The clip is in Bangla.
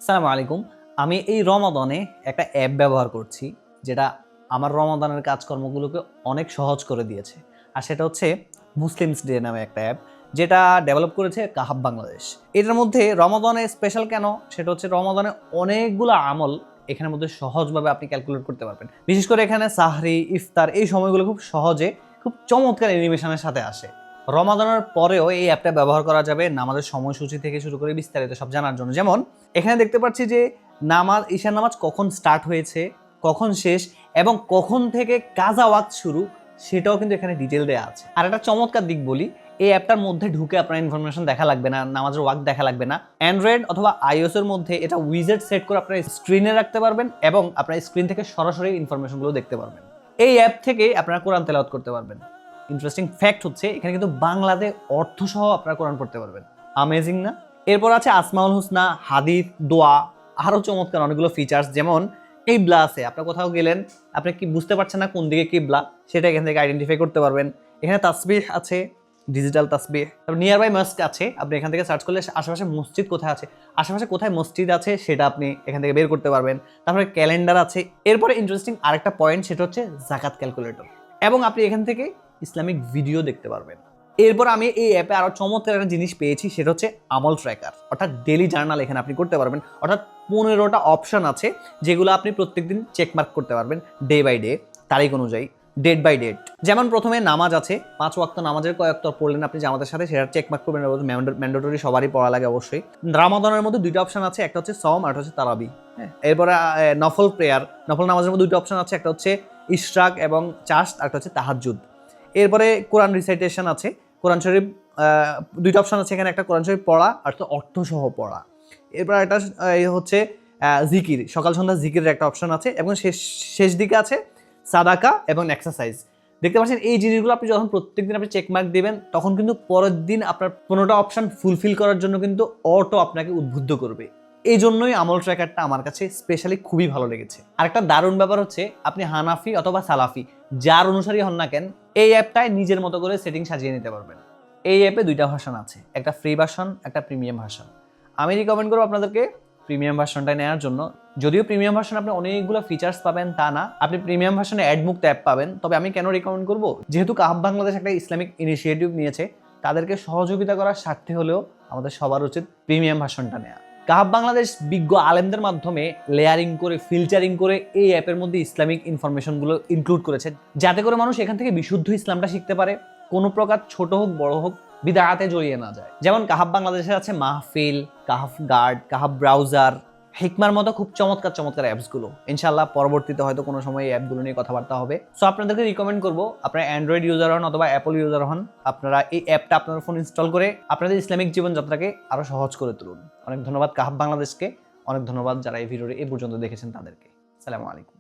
আসসালামু আলাইকুম। আমি এই রমাদানে একটা অ্যাপ ব্যবহার করছি, যেটা আমার রমাদানের কাজকর্মগুলোকে অনেক সহজ করে দিয়েছে। আর সেটা হচ্ছে মুসলিমস ডে নামে একটা অ্যাপ, যেটা ডেভেলপ করেছে কাহাব বাংলাদেশ। এটার মধ্যে রমাদানে স্পেশাল কেন? সেটা হচ্ছে রমাদানে অনেকগুলো আমল এখানের মধ্যে সহজভাবে আপনি ক্যালকুলেট করতে পারবেন। বিশেষ করে এখানে সাহরি, ইফতার এই সময়গুলো খুব সহজে, খুব চমৎকার অ্যানিমেশনের সাথে আসে। রমাদানের পরেও এই অ্যাপটা ব্যবহার করা যাবে নামাজের সময়সূচি থেকে শুরু করে বিস্তারিত সব জানার জন্য। যেমন এখানে দেখতে পাচ্ছি যে ঈশার নামাজ কখন স্টার্ট হয়েছে, কখন শেষ এবং কখন থেকে কাজা ওয়াক্ত শুরু, সেটাও কিন্তু এখানে ডিটেল দেওয়া আছে। আর একটা চমৎকার দিক বলি, এই অ্যাপটার মধ্যে ঢুকে আপনার ইনফরমেশন দেখা লাগবে না, নামাজের ওয়াক্ত দেখা লাগবে না। অ্যান্ড্রয়েড অথবা আইওএস এর মধ্যে এটা উইজেট সেট করে আপনার স্ক্রিনে রাখতে পারবেন এবং আপনার স্ক্রিন থেকে সরাসরি ইনফরমেশনগুলো দেখতে পারবেন। এই অ্যাপ থেকে আপনারা কোরআন তেলাওয়াত করতে পারবেন। ইন্টারেস্টিং ফ্যাক্ট হচ্ছে এখানে কিন্তু বাংলাতে অর্থ সহ আপনারা কোরআন পড়তে পারবেন। আমেজিং না? এরপর আছে আসমাউল হুসনা, হাদিস, দোয়া, আরো চমৎকার অনেকগুলো ফিচার্স। যেমন কিবলা আছে, আপনার কোথাও গেলেন, আপনি কি বুঝতে পারছেন না কোন দিকে কিবলা, সেটা এখান থেকে আইডেন্টিফাই করতে পারবেন। এখানে তাসবিহ আছে, ডিজিটাল তাসবিহ। তারপর নিয়ার বাই মস্ক আছে, আপনি এখান থেকে সার্চ করলে আশেপাশে মসজিদ কোথায় আছে, আশেপাশে কোথায় মসজিদ আছে সেটা আপনি এখান থেকে বের করতে পারবেন। তারপরে ক্যালেন্ডার আছে। এরপরে ইন্টারেস্টিং আরেকটা পয়েন্ট, সেটা হচ্ছে জাকাত ক্যালকুলেটর, এবং আপনি এখান থেকে ইসলামিক ভিডিও দেখতে পারবেন। এরপর আমি এই অ্যাপে আরো চমৎকার একটা জিনিস পেয়েছি, সেটা হচ্ছে আমল ট্র্যাকার, অর্থাৎ ডেইলি জার্নাল এখানে আপনি করতে পারবেন। অর্থাৎ 15টা অপশন আছে যেগুলো আপনি প্রত্যেকদিন চেকমার্ক করতে পারবেন, ডে বাই ডে, তারিখ অনুযায়ী, ডেট বাই ডেট। যেমন প্রথমে নামাজ আছে, 5 ওয়াক্ত নামাজের কয় ওয়াক্ত পড়লেন আপনি জামাতের সাথে, সেটা চেকমার্ক করবেন। ম্যান্ডেটরি সবারই পড়া লাগে অবশ্যই। রামাদানের মধ্যে 2টা অপশন আছে, একটা হচ্ছে সওম আর একটা হচ্ছে তারাবি। হ্যাঁ, এরপরে নফল প্রেয়ার, নফল নামাজের মধ্যে 2টা অপশন আছে, একটা হচ্ছে ইশরাক এবং চাষ্ট, আর একটা হচ্ছে তাহাজ্জুদ। এরপরে কোরআন রিসাইটেশন আছে, কোরআন শরীফ 2টা অপশন আছে এখানে, একটা কোরআন শরীফ পড়া আর একটা অর্থ সহ পড়া। এরপর একটা হচ্ছে জিকির, সকাল সন্ধ্যা জিকিরের একটা অপশন আছে, এবং শেষ দিকে আছে সাদাকা এবং এক্সারসাইজ। দেখতে পাচ্ছেন এই জিনিসগুলো আপনি যখন প্রত্যেকদিন আপনি চেকমার্ক দিবেন, তখন কিন্তু পরের দিন আপনার 15টা অপশন ফুলফিল করার জন্য কিন্তু অটো আপনাকে উদ্বুদ্ধ করবে। এই জন্যই আমল ট্র্যাকারটা আমার কাছে স্পেশালি খুবই ভালো লেগেছে। আর একটা দারুণ ব্যাপার হচ্ছে, আপনি হানাফি অথবা সালাফি যার অনুসারী হন না কেন, এই অ্যাপটায় নিজের মতো করে সেটিং সাজিয়ে নিতে পারবেন। এই অ্যাপে 2টা ভার্সন আছে, একটা ফ্রি ভার্সন, একটা প্রিমিয়াম ভার্সন। আমি রিকমেন্ড করবো আপনাদেরকে প্রিমিয়াম ভার্সনটা নেওয়ার জন্য। যদিও প্রিমিয়াম ভার্সনে আপনি অনেকগুলো ফিচার্স পাবেন তা না, আপনি প্রিমিয়াম ভার্সনে অ্যাডমুক্ত অ্যাপ পাবেন। তবে আমি কেন রিকমেন্ড করবো, যেহেতু কাহাব বাংলাদেশ একটা ইসলামিক ইনিশিয়েটিভ নিয়েছে, তাদেরকে সহযোগিতা করার স্বার্থে হলেও আমাদের সবার উচিত প্রিমিয়াম ভার্সনটা নেওয়া। কাহাব বাংলাদেশ বিজ্ঞ আলেমদের মাধ্যমে লেয়ারিং করে, ফিল্টারিং করে এই অ্যাপের মধ্যে ইসলামিক ইনফরমেশনগুলো ইনক্লুড করেছে, যাতে করে মানুষ এখান থেকে বিশুদ্ধ ইসলামটা শিখতে পারে, কোনো প্রকার ছোট হোক বড় হোক বিদআতে জড়িয়ে না যায়। যেমন কাহাব বাংলাদেশে আছে মাহফিল, কাহাফ গার্ড, কাহাব ব্রাউজার, হিকমার মতো খুব চমৎকার চমৎকার অ্যাপসগুলো। ইনশাআল্লাহ পরবর্তীতে হয়তো কোনো সময় এই অ্যাপগুলো নিয়ে কথাবার্তা হবে। সো আপনাদেরকে রিকমেন্ড করবো, আপনারা অ্যান্ড্রয়েড ইউজার হন অথবা অ্যাপল ইউজার হন, আপনারা এই অ্যাপটা আপনার ফোন ইনস্টল করে আপনাদের ইসলামিক জীবনযাত্রাকে আরো সহজ করে তুলুন। অনেক ধন্যবাদ কাহাব বাংলাদেশকে, অনেক ধন্যবাদ যারা এই ভিডিওটি এই পর্যন্ত দেখেছেন তাদেরকে। আসসালামু আলাইকুম।